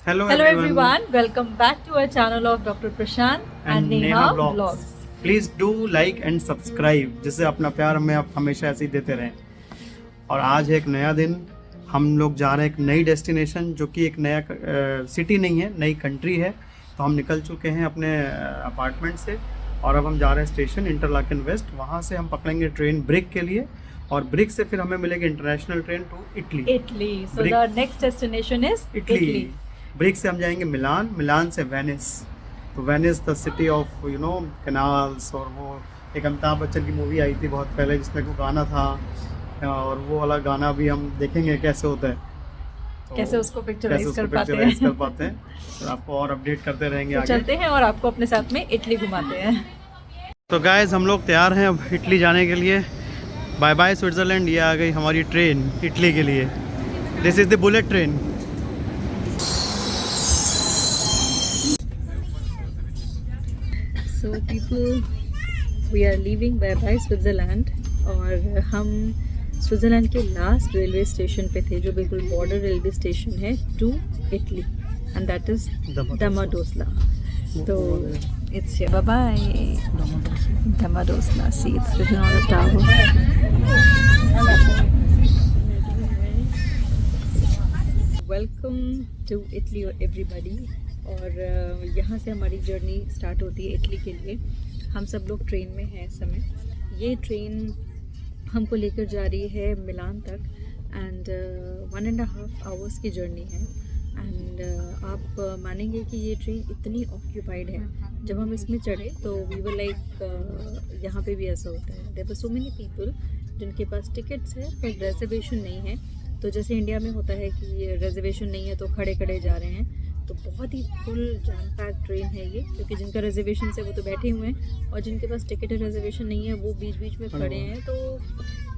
Hello everyone. Welcome back to our channel of Dr. Prashant and Neha Vlogs. Please do like and subscribe, जिससे अपना प्यार हमें आप हमेशा ऐसे ही देते रहें। और आज है एक नया दिन, हम लोग जा रहे हैं एक नई डेस्टिनेशन, जो कि एक नया सिटी नहीं है, नई कंट्री है। तो हम निकल चुके हैं अपने अपार्टमेंट से और अब हम जा रहे हैं स्टेशन इंटरलाकेन वेस्ट। वहाँ से हम पकड़ेंगे ट्रेन ब्रिक के लिए और ब्रिक से फिर हमें मिलेगी international train to Italy. So the next destination is Italy. Brig से हम जाएंगे मिलान, मिलान से वेनिस। तो Venice the city of canals. और वो एक अमिताभ बच्चन की मूवी आई थी बहुत पहले जिसमें वो गाना था, और वो वाला गाना भी हम देखेंगे कैसे होता है, तो कैसे उसको पिक्चराइज कर पाते हैं। तो आपको और अपडेट करते रहेंगे। तो आगे चलते हैं और आपको अपने साथ में इटली घुमाते हैं। तो गाइस, हम लोग तैयार हैं अब इटली जाने के लिए। Bye bye Switzerland. ये आ गई हमारी ट्रेन इटली के लिए। This is the bullet train. So people, we are leaving bye Switzerland और हम स्विट्ज़रलैंड के लास्ट रेलवे स्टेशन पे थे, जो बिल्कुल बॉर्डर रेलवे स्टेशन है to Italy, and that is Domodossola. तो it's here. Bye bye. Domodossola. See, it's written on the tower. Welcome to Italy everybody. और यहाँ से हमारी जर्नी स्टार्ट होती है इटली के लिए। हम सब लोग ट्रेन में हैं इस समय। ये ट्रेन हमको लेकर जा रही है मिलान तक, एंड 1.5 आवर्स की जर्नी है। एंड आप मानेंगे कि ये ट्रेन इतनी ऑक्यूपाइड है। जब हम इसमें चढ़े तो वी वर लाइक, यहाँ पे भी ऐसा होता है, there were so many people जिनके पास टिकट्स है पर रिजर्वेशन नहीं है। तो जैसे इंडिया में होता है कि रिजर्वेशन नहीं है तो खड़े खड़े जा रहे हैं, तो बहुत ही फुल जैम पैक ट्रेन है ये, क्योंकि जिनका रिजर्वेशन है वो तो बैठे हुए हैं और जिनके पास टिकट है रिजर्वेशन नहीं है वो बीच बीच में खड़े हैं। तो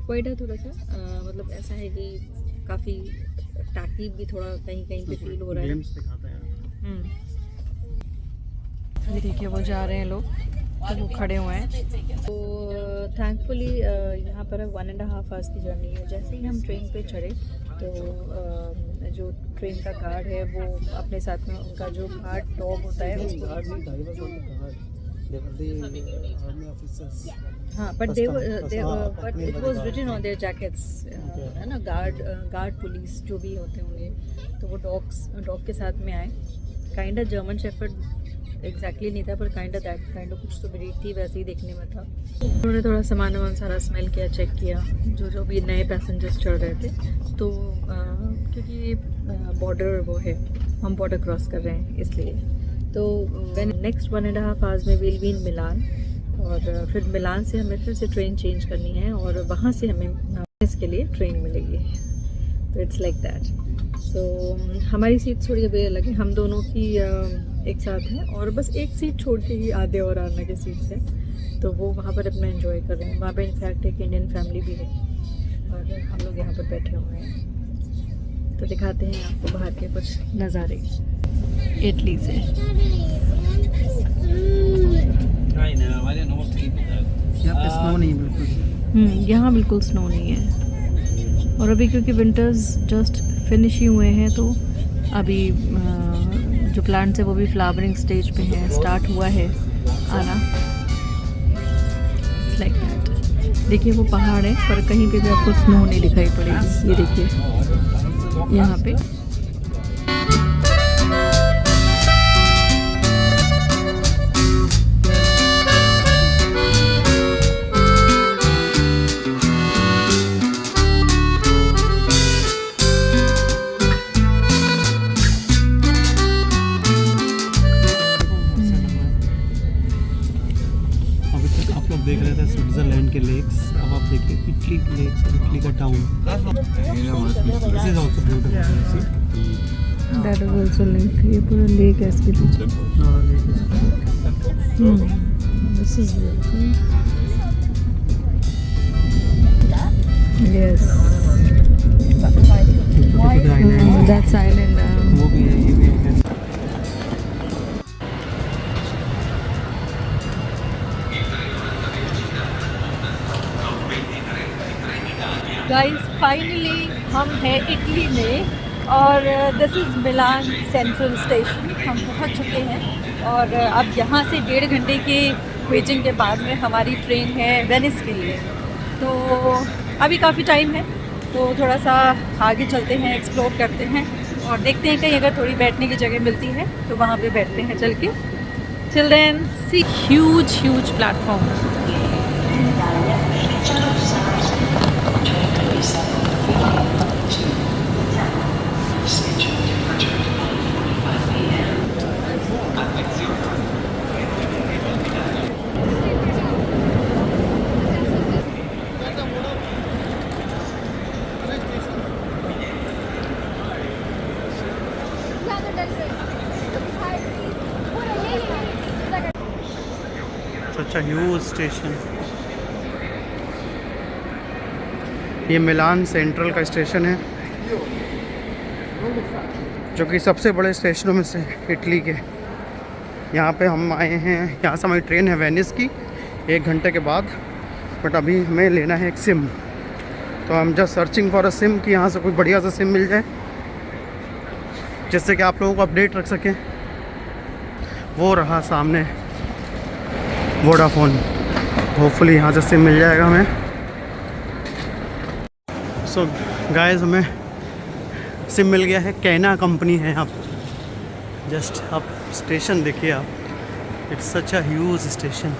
क्वाइट है थोड़ा सा, मतलब ऐसा है कि काफ़ी ताकीब भी थोड़ा कहीं कहीं पे फील हो रहा है। ये देखिए वो जा रहे हैं लोग, तो वो खड़े हुए हैं। तो थैंकफुली यहाँ पर 1.5 आवर्स की जर्नी है। जैसे ही हम ट्रेन पे चढ़े तो जो ट्रेन का गार्ड है वो अपने साथ में उनका जो गार्ड डॉग होता है उसको, हाँ, but it was written on their jackets, है ना, गार्ड पुलिस जो भी होते होंगे। तो वो डॉग के साथ में आए। Kind of German shepherd exactly नहीं था, पर काइंड ऑफ कुछ तो ब्रीड थी, वैसे ही देखने में था। उन्होंने थोड़ा सामान वामान सारा स्मेल किया, चेक किया, जो भी नए पैसेंजर्स चढ़ रहे थे। तो क्योंकि बॉर्डर वो है, हम बॉर्डर क्रॉस कर रहे हैं इसलिए। तो नेक्स्ट 1.5 आवर्स में विल बी इन मिलान, और फिर मिलान से हमें फिर से ट्रेन चेंज करनी है और वहाँ से हमें इसके लिए ट्रेन मिलेगी। तो इट्स लाइक दैट। सो हमारी सीट थोड़ी अभी अलग है, हम दोनों की एक साथ है, और बस एक सीट छोड़ के ही आधे और आना की सीट है, तो वो वहाँ पर अपना एंजॉय कर रहे हैं। वहाँ पे इनफैक्ट एक इंडियन फैमिली भी है और हम लोग यहाँ पर बैठे हुए हैं। तो दिखाते हैं आपको बाहर के कुछ नज़ारे इटली से। यहाँ पे स्नो नहीं बिल्कुल। यहाँ बिल्कुल स्नो नहीं है, और अभी क्योंकि विंटर्स जस्ट फिनिश ही हुए हैं, तो अभी जो प्लांट्स है वो भी फ्लावरिंग स्टेज पे हैं, स्टार्ट हुआ है आना। Like that. देखिए वो पहाड़ है, पर कहीं पे भी आपको स्नो नहीं दिखाई पड़ेगी। ये देखिए यहाँ पे। देख रहे थे स्विट्जरलैंड के लेक्स, अब आप देखिए इटली लेक्स, इटली का town. This is also beautiful. That is also lake. ये पूरा लेक है इसके पीछे। This is beautiful. Yes, that's island. वो भी है, ये भी है। गाइस फाइनली हम हैं इटली में, और this is Milan central station, हम पहुंच चुके हैं और अब यहाँ से 1.5 घंटे के वेटिंग के बाद में हमारी ट्रेन है वेनिस के लिए। तो अभी काफ़ी टाइम है, तो थोड़ा सा आगे चलते हैं, एक्सप्लोर करते हैं और देखते हैं कहीं अगर थोड़ी बैठने की जगह मिलती है तो वहाँ पे बैठते हैं चल के। Till then see huge platform. Such a huge station. ये मिलान सेंट्रल का स्टेशन है जो कि सबसे बड़े स्टेशनों में से इटली के। यहाँ पे हम आए हैं, यहाँ से हमारी ट्रेन है वेनिस की 1 घंटे के बाद, बट अभी हमें लेना है एक सिम। तो हम just searching for a SIM कि यहाँ से कोई बढ़िया सा सिम मिल जाए जिससे कि आप लोगों को अपडेट रख सकें। वो रहा सामने वोडाफोन, होपफुली यहाँ से सिम मिल जाएगा हमें। सो गाइस हमें सिम मिल गया है, कैना कंपनी है यहाँ पर। जस्ट आप स्टेशन देखिए आप, it's such a huge station.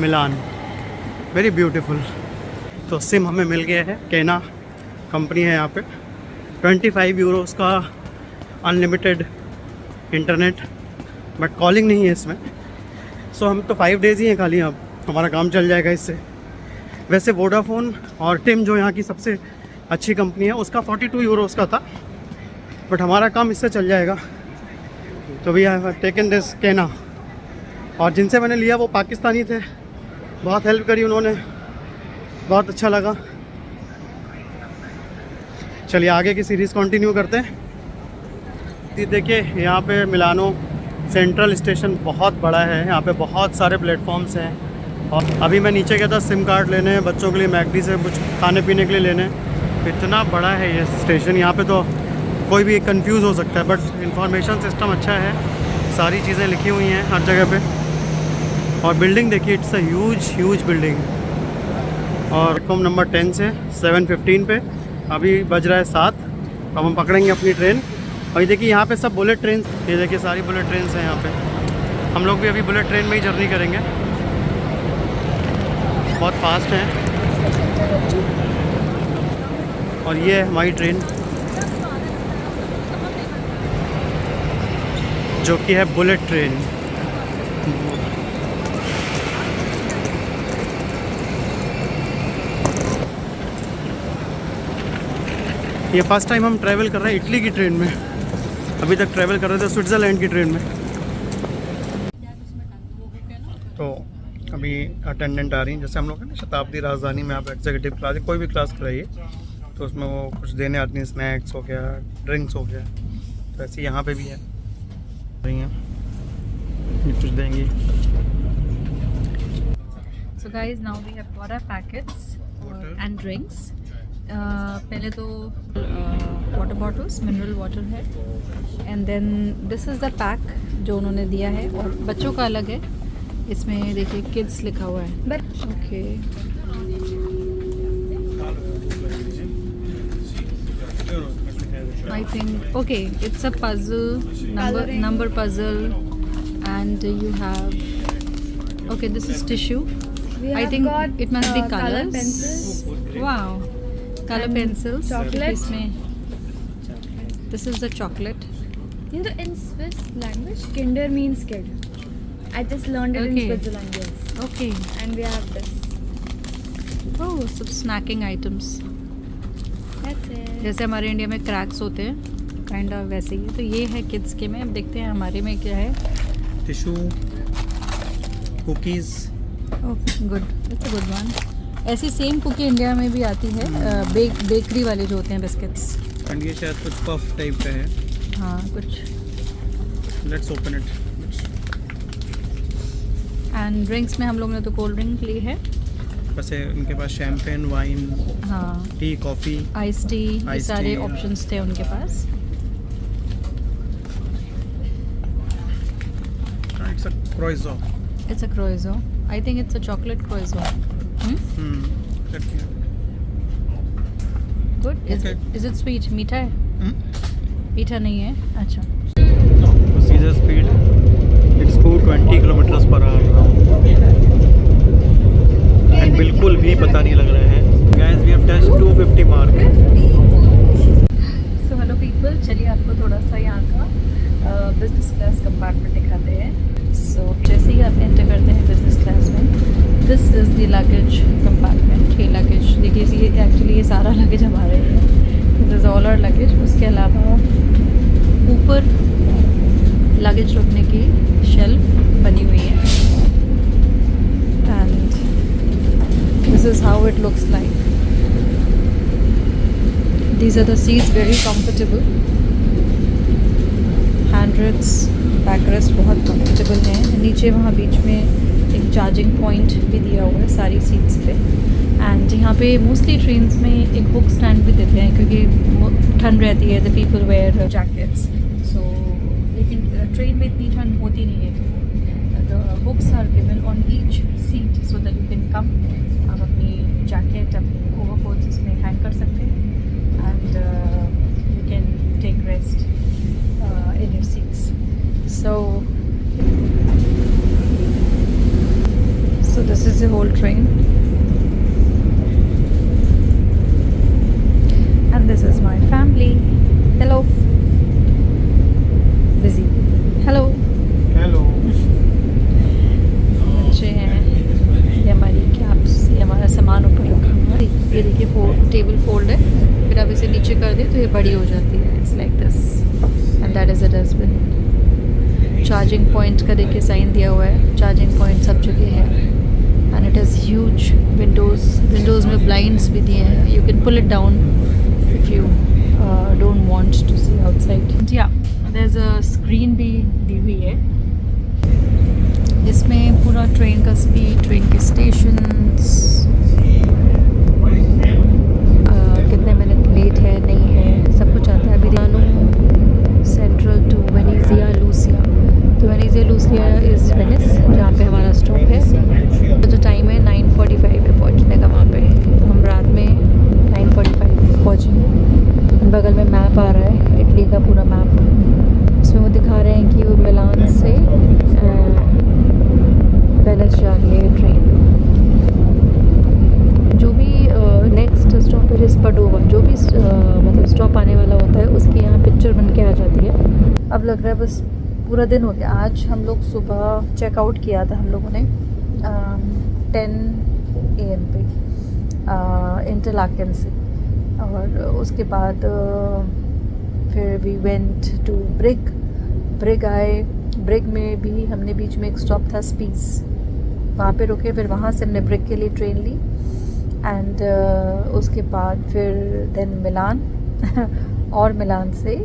Milan, very beautiful. तो सिम हमें मिल गया है, कैना कंपनी है यहाँ पे। 25 यूरोस का अनलिमिटेड इंटरनेट, बट कॉलिंग नहीं है इसमें। सो हम तो 5 डेज़ ही हैं खाली, अब हमारा काम चल जाएगा इससे। वैसे वोडाफोन और टिम जो यहाँ की सबसे अच्छी कंपनी है उसका 42 यूरोस का था, बट हमारा काम इससे चल जाएगा। तो वी हैव टेकन दिस कैना। और जिनसे मैंने लिया वो पाकिस्तानी थे, बहुत हेल्प करी उन्होंने, बहुत अच्छा लगा। चलिए आगे की सीरीज़ कंटिन्यू करते हैं। देखिए यहाँ पे मिलानो सेंट्रल स्टेशन बहुत बड़ा है, यहाँ पे बहुत सारे प्लेटफॉर्म्स हैं। और अभी मैं नीचे गया था सिम कार्ड लेने, बच्चों के लिए मैकडी से कुछ खाने पीने के लिए लेने। इतना बड़ा है ये स्टेशन, यहाँ पे तो कोई भी कंफ्यूज हो सकता है, बट इंफॉर्मेशन सिस्टम अच्छा है, सारी चीज़ें लिखी हुई हैं हर जगह पे। और बिल्डिंग देखिए, इट्स अ ह्यूज बिल्डिंग। और प्लेटफॉर्म नंबर 10 से 7:15 पे अभी बज रहा है 7। अब हम पकड़ेंगे अपनी ट्रेन। और ये देखिए यहाँ पे सब बुलेट ट्रेन, ये देखिए सारी बुलेट ट्रेन हैं यहाँ पे। हम लोग भी अभी बुलेट ट्रेन में ही जर्नी करेंगे, बहुत फास्ट है। और ये है हमारी ट्रेन जो कि है बुलेट ट्रेन। ये फर्स्ट टाइम हम ट्रैवल कर रहे हैं इटली की ट्रेन में, अभी तक ट्रैवल कर रहे थे स्विट्ज़रलैंड की ट्रेन में। तो अभी अटेंडेंट आ रही हैं, जैसे हम लोग हैं ना शताब्दी राजधानी में, आप एग्जीक्यूटिव क्लास कोई भी क्लास कराइए तो उसमें वो कुछ देने आती हैं, स्नैक्स हो गया, ड्रिंक्स हो गया। तो ऐसे यहाँ पे भी है, रही हैं ये कुछ देंगी। So guys, now we have got our packets and drinks. पहले तो वाटर बॉटल्स, मिनरल वाटर है, and then this is the pack जो उन्होंने दिया है। और बच्चों का अलग है, इसमें देखिए किड्स लिखा हुआ है। Okay I think okay it's a puzzle, number puzzle, and you have okay, this is tissue. I think it must be colors. Wow, color pencils. Chocolate. This is the chocolate. You know, in Swiss language, Kinder means kid. I just learned it in Okay. Switzerland, yes. Okay. And we have this. Oh, some snacking items. That's it. जैसे हमारे India में cracks होते हैं, kind of वैसे ही। तो ये है kids के में। अब देखते हैं हमारे में क्या है। Tissue, cookies. Oh good, it's a good one. ऐसी सेम कुकी इंडिया में भी आती है, बेकरी वाले जो होते हैं बिस्किट्स। एंड ये शायद कुछ पफ टाइप का है। हाँ कुछ। Let's open it. And drinks में हम लोग ने तो कोल्ड ड्रिंक ली है, वैसे उनके पास शैम्पेन, वाइन, हाँ, टी, कॉफ़ी, आइस टी, ये Iced सारे tea, ऑप्शंस थे उनके पास। It's a croissant. It's a croissant, I think it's a chocolate croissant. Good. Is it sweet? मीठा है? मीठा नहीं है, अच्छा। सीजर speed it's 220 kilometres per hour and बिल्कुल भी पता नहीं लग रहा है। Guys we have touched 250 mark. So hello people, चलिए आपको थोड़ा सा यहाँ का बिजनेस क्लास कंपार्टमेंट दिखाते हैं। सो जैसे ही आप एंटर करते हैं बिजनेस क्लास में, this is the luggage compartment. ये लगेज देखिए, ये एक्चुअली ये सारा लगेज हमारे ही है, this is all our luggage. उसके अलावा ऊपर लगेज रखने की शेल्फ बनी हुई है and this is how it looks like. These are the seats, very comfortable. Hand rests, backrest बहुत comfortable हैं। नीचे वहाँ बीच में एक चार्जिंग पॉइंट भी दिया हुआ है सारी सीट्स पे। एंड यहाँ पे मोस्टली ट्रेन्स में एक हुक स्टैंड भी देते हैं क्योंकि ठंड रहती है, the people wear jackets. So लेकिन ट्रेन में इतनी ठंड होती नहीं है। The hooks are given on each seat so that you can come, आप अपनी जैकेट, अपनी ओवरकोट्स इसमें हैंग कर सकते हैं and you can take rest in your seats. So this is the whole train and this is my family. Hello. Busy. Hello. Hello. बच्चे हैं, ये हमारी कैप्स, ये हमारा सामान ऊपर रखा हुआ है। ये देखिए टेबल फोल्ड है, फिर आप इसे नीचे कर दें तो ये बड़ी हो जाती है। It's like this and that is a dustbin. Charging point का देखिए साइन दिया हुआ है, चार्जिंग पॉइंट सब जगह है and it is huge. Windows में ब्लाइंड्स भी दिए हैं, you can pull it down if you don't want to see outside. या देयर इज़ अ स्क्रीन भी दी हुई है, इसमें पूरा ट्रेन का स्पीड, ट्रेन के स्टेशंस, कितने मिनट लेट है नहीं है, सब कुछ आता है। अभी Milano central to Venezia Lucia, तो वेनेजिया लूसिया इज़ वेनिस जहाँ पे हमारा स्टॉप है। तो जो टाइम है 9:45 है पहुँचने का वहाँ पे, तो हम रात में 9:45 पहुँचेंगे। बगल में मैप आ रहा है, इटली का पूरा मैप, उसमें वो दिखा रहे हैं कि वो मिलान से वेनिस जा रही है ट्रेन। जो भी नेक्स्ट स्टॉप है स्पाडोवा, जो भी मतलब स्टॉप आने वाला होता है उसकी यहाँ पिक्चर बन के आ जाती है। अब लग रहा है बस पूरा दिन हो गया। आज हम लोग सुबह चेकआउट किया था हम लोगों ने 10 AM पे इंटरलाकेन से, और उसके बाद फिर वी वेंट टू ब्रिग आए। ब्रिग में भी हमने बीच में एक स्टॉप था स्पीस, वहाँ पे रुके, फिर वहाँ से हमने ब्रिग के लिए ट्रेन ली एंड उसके बाद फिर देन मिलान और मिलान से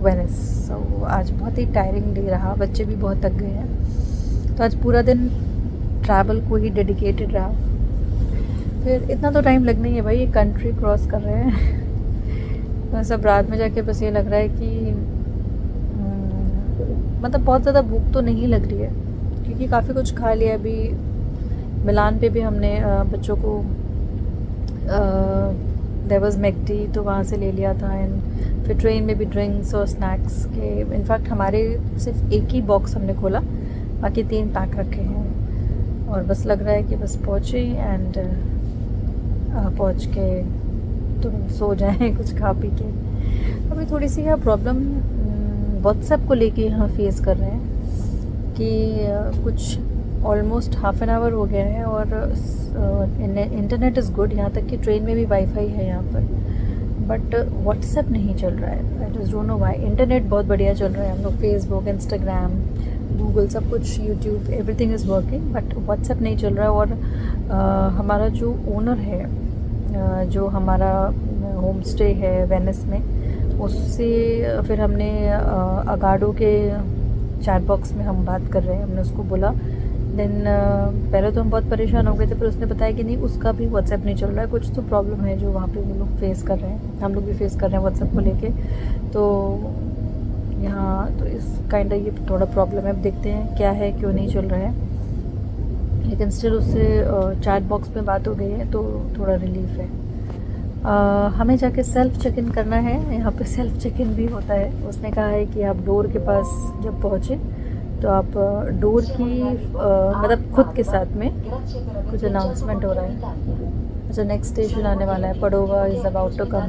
वेनिस। सो आज बहुत ही टायरिंग डे रहा, बच्चे भी बहुत थक गए हैं, तो आज पूरा दिन ट्रैवल को ही डेडिकेटेड रहा। फिर इतना तो टाइम लगना ही है भाई, ये कंट्री क्रॉस कर रहे हैं। तो सब रात में जाके बस ये लग रहा है कि मतलब बहुत ज़्यादा भूख तो नहीं लग रही है क्योंकि काफ़ी कुछ खा लिया। अभी मिलान पे भी हमने बच्चों को देयर वाज मैकडी, तो वहाँ से ले लिया था। एंड फिर ट्रेन में भी ड्रिंक्स और स्नैक्स के, इनफैक्ट हमारे सिर्फ एक ही बॉक्स हमने खोला, बाकी 3 पैक रखे हैं। और बस लग रहा है कि बस पहुँचे एंड पहुँच के तुरंत सो जाएं कुछ खा पी के। अभी थोड़ी सी यहाँ प्रॉब्लम व्हाट्सएप को लेके यहाँ फेस कर रहे हैं कि कुछ ऑलमोस्ट हाफ एन आवर हो गया है और इंटरनेट इज़ गुड, यहाँ तक कि ट्रेन में भी वाईफाई है यहाँ पर, बट व्हाट्सएप नहीं चल रहा है। I just don't know why. Internet बहुत बढ़िया चल रहा है, हम लोग फेसबुक, इंस्टाग्राम, गूगल, सब कुछ, YouTube, everything is working, but WhatsApp नहीं चल रहा है। और हमारा जो ओनर है, जो हमारा होम स्टे है वेनिस में, उससे फिर हमने अगाडो के चैट बॉक्स में हम बात कर रहे हैं, हमने उसको बोला देन पहले तो हम बहुत परेशान हो गए थे, पर उसने बताया कि नहीं, उसका भी व्हाट्सएप नहीं चल रहा है, कुछ तो प्रॉब्लम है जो वहाँ पे वो लोग फेस कर रहे हैं, हम लोग भी फेस कर रहे हैं व्हाट्सएप को लेके। तो यहाँ तो इस काइंड ये थोड़ा प्रॉब्लम है, अब देखते हैं क्या है, क्यों नहीं चल रहा है। लेकिन स्टिल उससे चैट बॉक्स में बात हो गई है तो थोड़ा रिलीफ है। हमें जाके सेल्फ चेक इन करना है, यहाँ पे सेल्फ चेक इन भी होता है। उसने कहा है कि आप डोर के पास जब पहुँचे तो आप डोर की मतलब खुद के साथ में कुछ अनाउंसमेंट हो रहा है। अच्छा, नेक्स्ट स्टेशन आने वाला है, पडोवा इज़ अबाउट टू कम।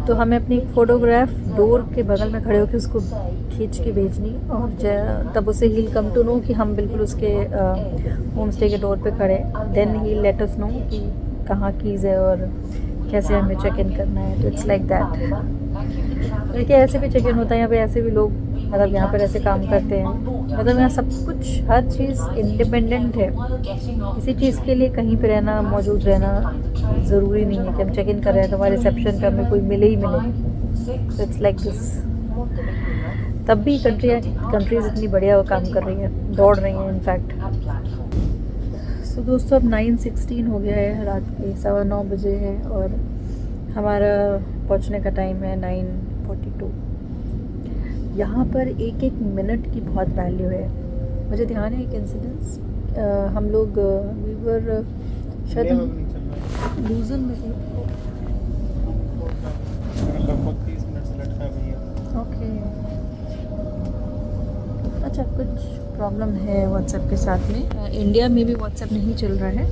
तो हमें अपनी फ़ोटोग्राफ डोर के बगल में खड़े होकर उसको खींच के भेजनी, और तब उसे ही कम टू नो कि हम बिल्कुल उसके होम स्टे के डोर पे खड़े। देन ही लेट अस नो कि कहाँ कीज़ है और कैसे हमें चेक इन करना है। तो इट्स लाइक दैट। देखिए, ऐसे भी चेक इन होता है यहाँ पे, ऐसे भी लोग मतलब यहाँ पर ऐसे काम करते हैं। मतलब यहाँ सब कुछ, हर चीज़ इंडिपेंडेंट है। किसी चीज़ के लिए कहीं पे रहना, मौजूद रहना ज़रूरी नहीं है कि हम चेक इन कर रहे हैं तो हमारे रिसेप्शन पे हमें कोई मिले ही मिले। It's like this. तब भी कंट्रीज़ इतनी बढ़िया वो काम कर रही हैं, दौड़ रही हैं इनफैक्ट। सो दोस्तों, अब 9:16 हो गया है, रात के 9:15 बजे हैं और हमारा पहुंचने का टाइम है 9:42। यहाँ पर एक एक मिनट की बहुत वैल्यू है। मुझे ध्यान है एक इंसिडेंस, हम लोग वीवर शायद लूजन में थे। लगभग 30 मिनट से लटका हुई है। ओके, अच्छा, कुछ प्रॉब्लम है व्हाट्सएप के साथ में। इंडिया में भी व्हाट्सएप नहीं चल रहा है,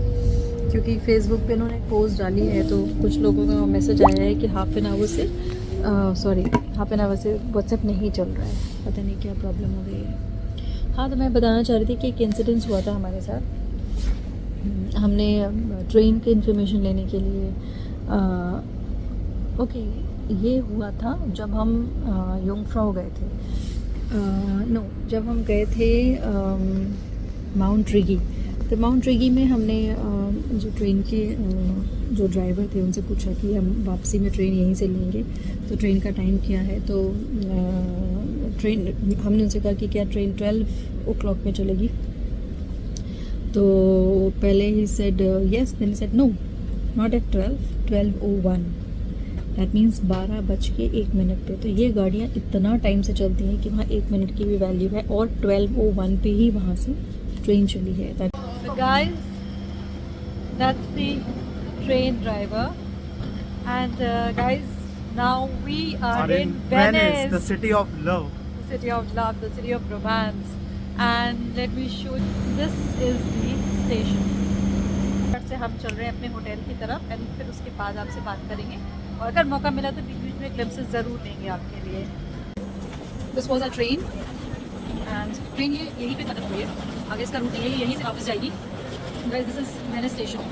क्योंकि फेसबुक पे इन्होंने पोस्ट डाली है तो कुछ लोगों का मैसेज आया है कि हाफ एन आवर से व्हाट्सएप नहीं चल रहा है। पता नहीं क्या प्रॉब्लम हो गई है। हाँ, तो मैं बताना चाह रही थी कि एक इंसिडेंस हुआ था हमारे साथ। हमने ट्रेन की इन्फॉर्मेशन लेने के लिए ओके, ये हुआ था जब हम योंगफ्राउ गए थे। जब हम गए थे माउंट रिगी। तो माउंट रिगी में हमने जो ट्रेन के जो ड्राइवर थे उनसे पूछा कि हम वापसी में ट्रेन यहीं से लेंगे, तो ट्रेन का टाइम क्या है। तो ट्रेन, हमने उनसे कहा कि क्या ट्रेन 12 o'clock में चलेगी। तो पहले ही said yes, then said no, not at 12:01। That means 12:01 पे। तो ये गाड़ियाँ इतना टाइम से चलती हैं कि वहाँ 1 मिनट की भी वैल्यू है, और 12:01 पे ही वहाँ से ट्रेन चली है। So guys, that's the train driver, and guys, now we are in Venice, the city of love. the city of love, the city of romance, and let me show you. This is the station. से हम चल रहे हैं अपने hotel की तरफ, and फिर उसके बाद आपसे बात करेंगे, और अगर मौका मिला तो बीच बीच में ग्लिम्प्सेस ज़रूर देंगे आपके लिए। This was a train, and train ये यहीं पे खत्म हुई है। आगे इसका रूट यहीं से वापस जाएगी। Guys, this is Venice station.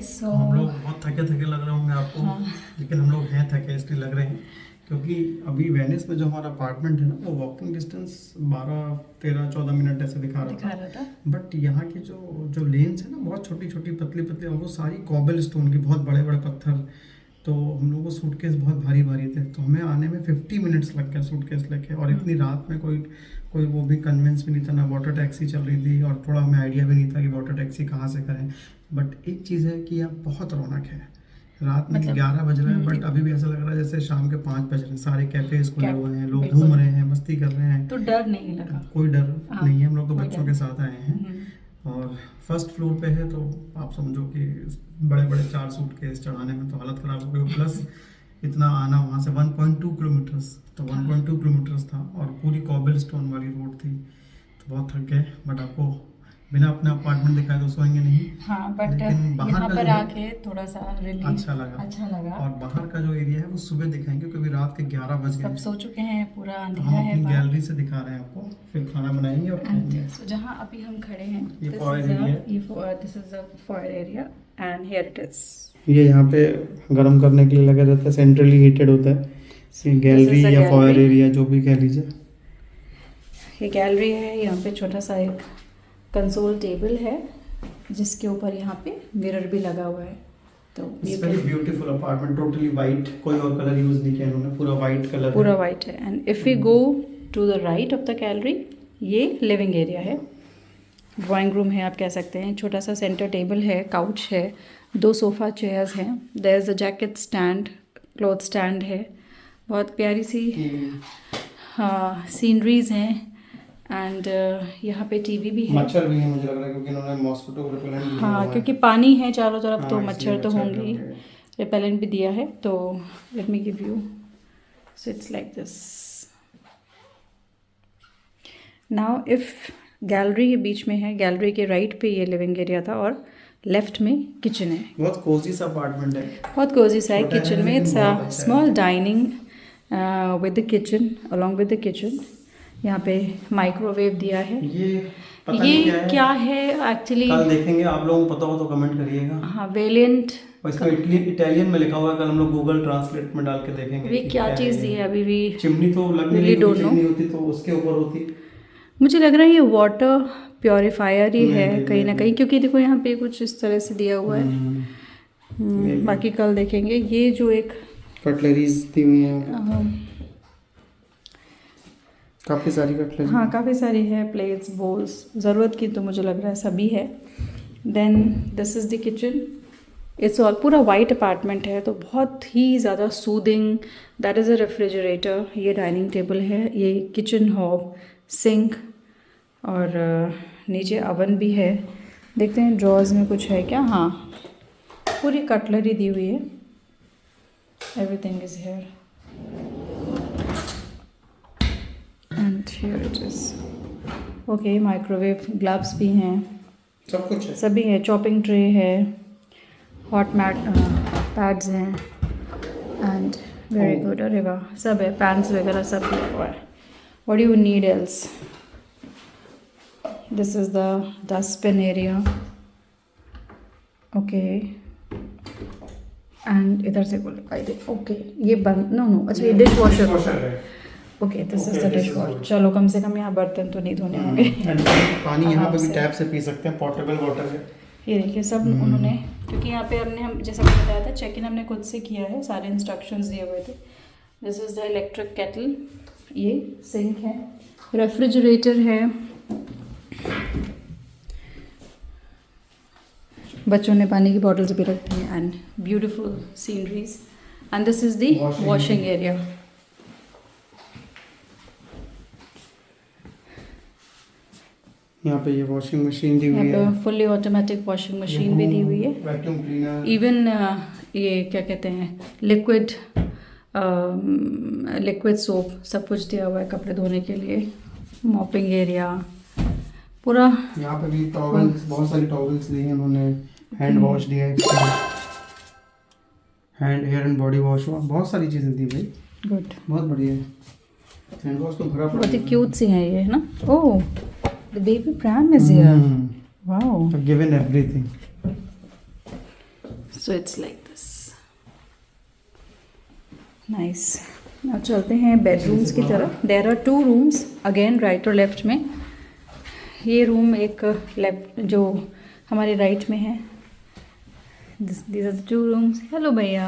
guys. So हम लोग बहुत थके थके लग रहे होंगे आपको, लेकिन हम लोग हैं थके इसलिए लग रहे हैं क्योंकि अभी वेनिस में जो हमारा अपार्टमेंट है ना, वो वॉकिंग डिस्टेंस 12, 13, 14 मिनट ऐसे दिखा रहा था। बट यहाँ की जो लेन्स है ना, बहुत छोटी छोटी पतली पतली, और वो सारी कॉबल स्टोन की, बहुत बड़े बड़े पत्थर। तो हम लोगों को सूटकेस बहुत भारी भारी थे, तो हमें आने में 50 मिनट्स लग गया सूटकेस लेके। और इतनी रात में कोई वो भी कन्विंस भी नहीं था, ना वाटर टैक्सी चल रही थी, और थोड़ा हमें आइडिया भी नहीं था कि वाटर टैक्सी कहाँ से करें। बट एक चीज़ है कि यहाँ बहुत रौनक है। रात में 11 बज रहे हैं, बट अभी भी ऐसा लग रहा है जैसे शाम के 5 बज रहे हैं। सारे कैफेज खुले हुए हैं, लोग घूम रहे हैं, मस्ती कर रहे हैं। तो डर नहीं लगा? कोई डर नहीं है, हम लोग तो बच्चों के साथ आए हैं। और फर्स्ट फ्लोर पे है, तो आप समझो कि बड़े बड़े 4 सूटकेस चढ़ाने में तो हालत ख़राब हो गई। प्लस इतना आना वहाँ से 1.2 किलोमीटर्स, तो 1.2 किलोमीटर्स था, और पूरी कॉबल स्टोन वाली रोड थी, तो बहुत थक गए। बट आपको बिना अपने अपार्टमेंट दिखाए तो सोएंगे नहीं। हाँ, बट यहाँ पर आके थोड़ा सा रिलीफ अच्छा लगा। और बाहर का जो एरिया है वो सुबह दिखाएंगे, क्योंकि रात के 11 बज गए, सब सो चुके हैं, पूरा तो अंधेरा हम है। अपनी गैलरी से दिखा रहे हैं आपको, फिर खाना बनाएंगे और खाएंगे। So, जहाँ अभी हम खड़े हैं, ये this foyer is a- area। ये this is a foyer area and here it is। ये यहाँ पे गर्म करने के लिए लगा रहता है, सेंट्रली हीटेड होता है। गैलरी या फॉयर एरिया जो भी कह लीजिए। ये गैलरी है, यहाँ पे छोटा सा एक कंसोल टेबल है, जिसके ऊपर यहाँ पे मिरर भी लगा हुआ है। तो ये very beautiful apartment, totally white, कोई और कलर यूज नहीं किया इन्होंने, पूरा वाइट कलर, पूरा वाइट है। And if we go to the right of the gallery, ये लिविंग एरिया है, ड्राइंग रूम है आप कह सकते हैं। छोटा सा सेंटर टेबल है, काउच है, 2 सोफ़ा चेयर्स हैं, there is a jacket stand, cloth stand है, बहुत प्यारी सी सीनरीज हैं। एंड यहाँ पे टीवी भी है। मच्छर भी है मुझे लग रहा है, क्योंकि इन्होंने मॉस्किटो रिपेलेंट भी दिया हुआ है। क्योंकि पानी है चारों तरफ, तो हाँ, मच्छर तो इसलिए होंगे ही। रिपेलेंट भी दिया है। तो let me give you, so it's like this. Now if gallery के बीच में है, गैलरी के राइट पे ये लिविंग एरिया था, और लेफ्ट में किचन है। बहुत कोजी सा अपार्टमेंट है, बहुत कोजी सा है। छोटा है, किचन में लेकिन इट्स बहुत अ अच्छा है। Small dining with the kitchen, along with the kitchen. यहाँ पे माइक्रोवेव दिया है। ये पता नहीं ये क्या है एक्चुअली, कल देखेंगे। आप लोगों को पता हो तो कमेंट करिएगा। हाँ, वेलिएंट। और इसका इटालियन में लिखा हुआ है, कल हम लोग गूगल ट्रांसलेट में डाल के देखेंगे ये कि क्या चीज़ दी है अभी भी। चिमनी तो लग नहीं really रही, don't know। चिमनी होती तो उसके ऊपर होती। मुझे लग रहा है ये वाटर प्योरीफायर ही है Maybe, कहीं ना कहीं, क्योंकि देखो यहाँ पे कुछ इस तरह से दिया हुआ है। बाकी कल देखेंगे। ये जो एक कटलरीज दी हुई हैं, काफ़ी सारी कटलरी। हाँ, काफ़ी सारी है, प्लेट्स, बोल्स, ज़रूरत की तो मुझे लग रहा है सभी है। Then this is the kitchen. It's all पूरा वाइट अपार्टमेंट है, तो बहुत ही ज़्यादा soothing. That is a refrigerator. ये डाइनिंग टेबल है, ये किचन हॉब, सिंक, और नीचे अवन भी है। देखते हैं ड्रॉर्स में कुछ है क्या। हाँ, पूरी कटलरी दी हुई है, everything is here. And here it is. Okay, microwave, gloves भी हैं, सब कुछ है, सभी है। चॉपिंग ट्रे है, हॉट मैट पैड्स हैं, एंड वेरी गुड। अरे वाह, सब है, पैंस वगैरह सब दिया हुआ है। What do you need else? This is the dustbin area. Okay, and इधर से बोले आई थिंक। ओके, ये बंद, नो, अच्छा ये डिश वॉशर है। Okay, this is the dish washer. चलो, कम से कम यहाँ बर्तन तो नहीं धोने होंगे। पानी यहाँ पे भी टैप से पी सकते हैं, पोर्टेबल वाटर है। ये देखिए सब उन्होंने, क्योंकि यहाँ पे हम जैसा मैंने बताया था, चेक इन हमने खुद से किया है, सारे इंस्ट्रक्शंस दिए हुए थे। This is the electric kettle, ये सिंक है, रेफ्रिजरेटर है, बच्चों ने पानी की बॉटल्स भी रखती हैं, and beautiful sceneries. And this is the washing area. यहाँ पे ये वॉशिंग मशीन दी हुई यहाँ है, पे फुल्ली ऑटोमेटिक वॉशिंग मशीन भी दी हुई है। वैक्यूम क्लीनर, इवन ये क्या कहते हैं, लिक्विड सोप, सब कुछ दिया हुआ है कपड़े धोने के लिए। मॉपिंग एरिया पूरा। यहाँ पे भी टॉवल्स, बहुत सारी टॉवल्स दी हैं उन्होंने, हैंड वॉश दिया है, hand hair and body wash, बहुत सारी चीज़ें दी भाई। गुड, बहुत बढ़िया है। हैंड वॉश तो भरा बहुत ही क्यूट सी है ये, है ना। Oh, the baby pram is here. Wow, given everything. So it's like this, nice. अब चलते हैं बेडरूम्स की तरफ। There are 2 rooms again, right और लेफ्ट में। ये रूम एक लेफ्ट जो हमारे राइट में है। These are 2 rooms. हेलो भैया,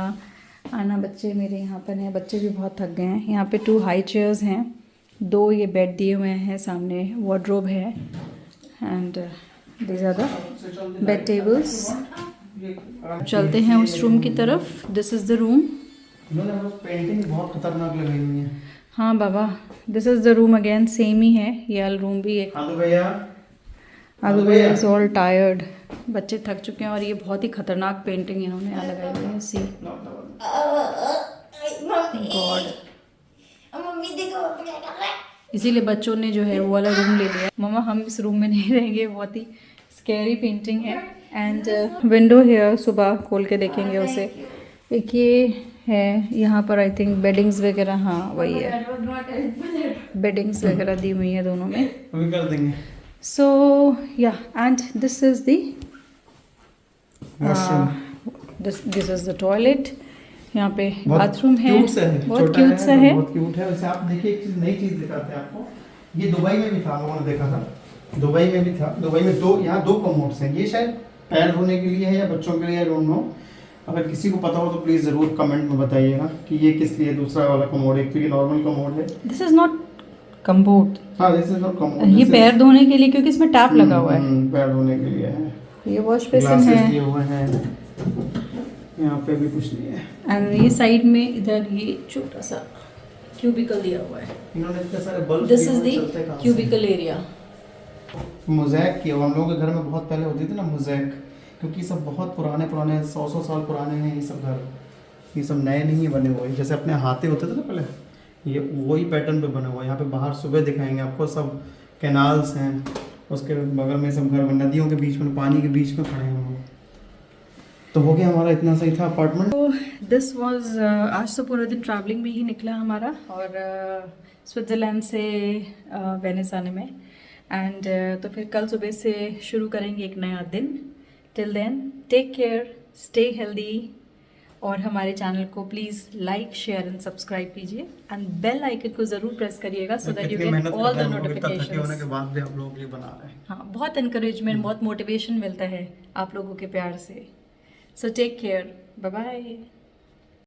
आना। बच्चे मेरे यहाँ पर हैं, बच्चे भी बहुत थक गए हैं। यहाँ पे 2 हाई चेयर्स हैं, 2 ये बेड दिए हुए हैं, सामने वार्डरोब है and these are the bed tables. चलते हैं उस रूम की तरफ। This is the room. Painting बहुत खतरनाक लग रही है। हाँ बाबा, this is the room again, same ही है। ये वाला रूम भी एक। हाँ तो भैया, अभी भैया इज ऑल टायर्ड, बच्चे थक चुके हैं और ये बहुत ही खतरनाक पेंटिंग इन्होंने यहाँ लगाई हुई है। सी गॉड, इसीलिए बच्चों ने जो है वो वाला रूम ले लिया। मम्मा हम इस रूम में नहीं रहेंगे, बहुत ही स्कैरी पेंटिंग है। एंड विंडो हेयर, सुबह खोल के देखेंगे उसे। एक ये है यहाँ पर, आई थिंक बेडिंग्स वगैरह, हाँ वही है, बेडिंग्स वगैरह दी हुई है दोनों में। अभी कर देंगे। सो या, and this is the this is the toilet. यहाँ पे बाथरूम है, बहुत क्यूट सा है। बहुत क्यूट है। वैसे आप देखिए, एक चीज, नई चीज दिखाते हैं आपको। ये दुबई में भी था, लोगों ने देखा था, दुबई में भी था। दुबई में यहाँ दो कमोड्स हैं। ये शायद पैर धोने के लिए है या बच्चों के लिए, आई डोंट नो। अगर किसी को पता हो तो प्लीज़ ज़रूर कमेंट में बताइएगा कि ये किस लिए दूसरा वाला कमोड। एक तो ये नॉर्मल कमोड है। This is not commode. हाँ, दिस इज नॉट कमोड। ये पैर धोने के लिए, क्योंकि इसमें टैप लगा हुआ है। पैर धोने के लिए है। ये वॉश बेसिन है। दिए हुए हैं। यहाँ पे भी कुछ नहीं है। एंड ये साइड में इधर ये छोटा सा क्यूबिकल दिया हुआ है। इन्होंने इतने सारे bulbs. This is the cubicle area. Mosaic की हम लोगों के घर में बहुत पहले होती थी ना मोज़ैक, क्योंकि सब बहुत पुराने 100 साल पुराने हैं ये सब घर। ये सब नए नहीं बने हुए। जैसे अपने हाथे होते थे ना पहले, ये वही पैटर्न पे बना हुआ है। यहाँ पे बाहर सुबह दिखाएंगे आपको, सब कैनाल्स हैं, उसके बगल में सब घर, नदियों के बीच में, पानी के बीच में खड़े हैं हम लोग। तो हो गया हमारा, इतना सही था अपार्टमेंट। तो दिस वाज, आज तो पूरा दिन ट्रैवलिंग में ही निकला हमारा, और स्विट्ज़रलैंड से वेनिस आने में। एंड तो फिर कल सुबह से शुरू करेंगे एक नया दिन। Till then take care, stay healthy, और हमारे चैनल को please like, share and subscribe कीजिए, एंड बेल आइकन को ज़रूर प्रेस करिएगा so that you get all the notifications. होने के बाद भी आप लोगों के लिए बना रहे हैं। हाँ, बहुत इनकरेजमेंट, बहुत मोटिवेशन मिलता है आप लोगों के प्यार से। So take care, bye bye.